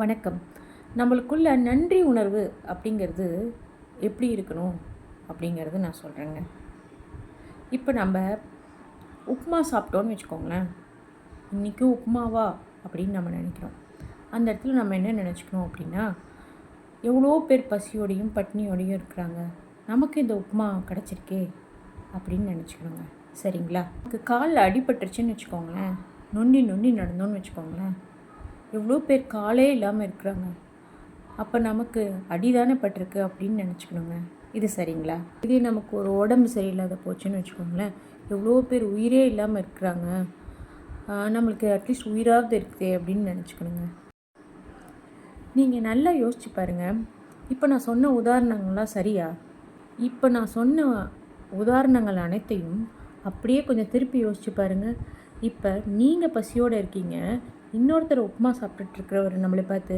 வணக்கம். நம்மளுக்குள்ள நன்றி உணர்வு அப்படிங்கிறது எப்படி இருக்கணும் அப்படிங்கிறது நான் சொல்கிறேங்க. இப்போ நம்ம உப்புமா சாப்பிட்டோன்னு வச்சுக்கோங்களேன். இன்றைக்கும் உப்புமாவா அப்படின்னு நம்ம நினைக்கிறோம். அந்த இடத்துல நம்ம என்ன நினச்சிக்கணும் அப்படின்னா, எவ்வளோ பேர் பசியோடையும் பட்னியோடையும் இருக்கிறாங்க, நமக்கு இந்த உப்புமா கிடச்சிருக்கே அப்படின்னு நினச்சிக்கணுங்க. சரிங்களா? நமக்கு காலில் அடிபட்டுருச்சுன்னு வச்சுக்கோங்களேன், நொண்டி நொண்டி நடந்தோன்னு வச்சுக்கோங்களேன், எவ்வளோ பேர் காலே இல்லாமல் இருக்கிறாங்க. அப்போ நமக்கு அடிதானே பட்டிருக்கு அப்படின்னு நினச்சிக்கணுங்க. இது சரிங்களா? இதே நமக்கு ஒரு உடம்பு சரியில்லாத போச்சுன்னு வச்சுக்கோங்களேன், எவ்வளோ பேர் உயிரே இல்லாமல் இருக்கிறாங்க, நம்மளுக்கு அட்லீஸ்ட் உயிராவது இருக்குதே அப்படின்னு நினச்சிக்கணுங்க. நீங்கள் நல்லா யோசிச்சு பாருங்கள். இப்போ நான் சொன்ன உதாரணங்கள்லாம் சரியா? இப்போ நான் சொன்ன உதாரணங்கள் அனைத்தையும் அப்படியே கொஞ்சம் திருப்பி யோசிச்சு பாருங்கள். இப்போ நீங்கள் பசியோடு இருக்கீங்க, இன்னொருத்தர் உப்புமா சாப்பிட்டுட்ருக்கிறவர் நம்மளை பார்த்து,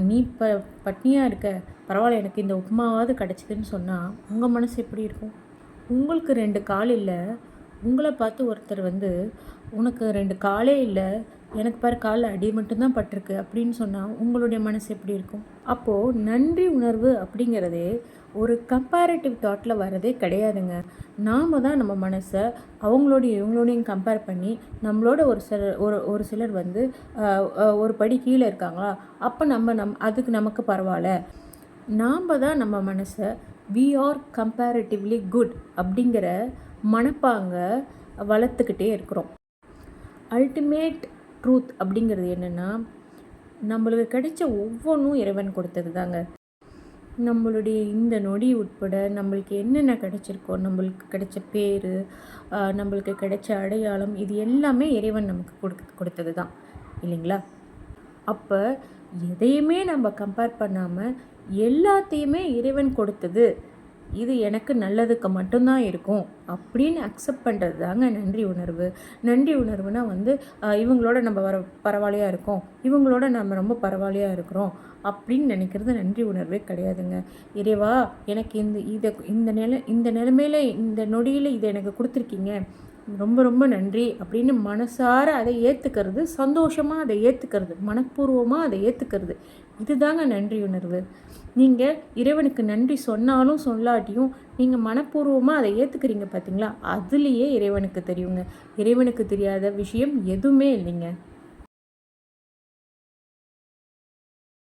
நீ பட்னியாக இருக்க, பரவாயில்ல எனக்கு இந்த உப்புமாவாவது கிடச்சிதுன்னு சொன்னால் உங்கள் மனசு எப்படி இருக்கும்? உங்களுக்கு 2 கால் இல்லை, உங்களை பார்த்து ஒருத்தர் வந்து, உனக்கு 2 காலே இல்லை, எனக்கு பாரு காலில் அடி மட்டும்தான் பட்டிருக்கு அப்படின்னு சொன்னால் உங்களுடைய மனசு எப்படி இருக்கும்? அப்போது நன்றி உணர்வு அப்படிங்கிறதே ஒரு கம்பேரிட்டிவ் தாட்டில் வரதே கிடையாதுங்க. நாம் தான் நம்ம மனசை அவங்களோடையும் இவங்களோடையும் கம்பேர் பண்ணி நம்மளோட ஒரு சிலர் வந்து ஒரு படி கீழே இருக்காங்களா, அப்போ அதுக்கு நமக்கு பரவாயில்ல, நாம் தான் நம்ம மனசை வி ஆர் கம்பேரிட்டிவ்லி குட் அப்படிங்கிற மனப்பாங்க வளர்த்துக்கிட்டே இருக்கிறோம். அல்டிமேட் ட்ரூத் அப்படிங்கிறது என்னென்னா, நம்மளுக்கு கிடைச்ச ஒவ்வொன்றும் இறைவன் கொடுத்தது தாங்க. நம்மளுடைய இந்த நொடி உட்பட நம்மளுக்கு என்னென்ன கிடைச்சிருக்கோ, நம்மளுக்கு கிடைச்ச பேர், நம்மளுக்கு கிடைச்ச அடையாளம், இது எல்லாமே இறைவன் நமக்கு கொடுத்தது தான் இல்லைங்களா? அப்போ எதையுமே நம்ம கம்பேர் பண்ணாமல் எல்லாத்தையுமே இறைவன் கொடுத்தது, இது எனக்கு நல்லதுக்கு மட்டும்தான் இருக்கும் அப்படின்னு அக்செப்ட் பண்ணுறது தாங்க நன்றி உணர்வு. நன்றி உணர்வுனா வந்து இவங்களோட நம்ம பரவாயில்லையாக இருக்கோம், இவங்களோட நம்ம ரொம்ப பரவாயில்லையாக இருக்கிறோம் அப்படின்னு நினைக்கிறது நன்றி உணர்வே கிடையாதுங்க. இறைவா, எனக்கு இந்த நிலைமையில் இந்த நொடியில் இதை எனக்கு கொடுத்துருக்கீங்க, ரொம்ப ரொம்ப நன்றி அப்படின்னு மனசார அதை ஏற்றுக்கிறது, சந்தோஷமாக அதை ஏற்றுக்கிறது, மனப்பூர்வமாக அதை ஏற்றுக்கிறது, இதுதாங்க நன்றி உணர்வு. நீங்கள் இறைவனுக்கு நன்றி சொன்னாலும் சொல்லாட்டியும் நீங்கள் மனப்பூர்வமாக அதை ஏற்றுக்கிறீங்க பார்த்தீங்களா, அதுலேயே இறைவனுக்கு தெரியுங்க. இறைவனுக்கு தெரியாத விஷயம் எதுவுமே இல்லைங்க.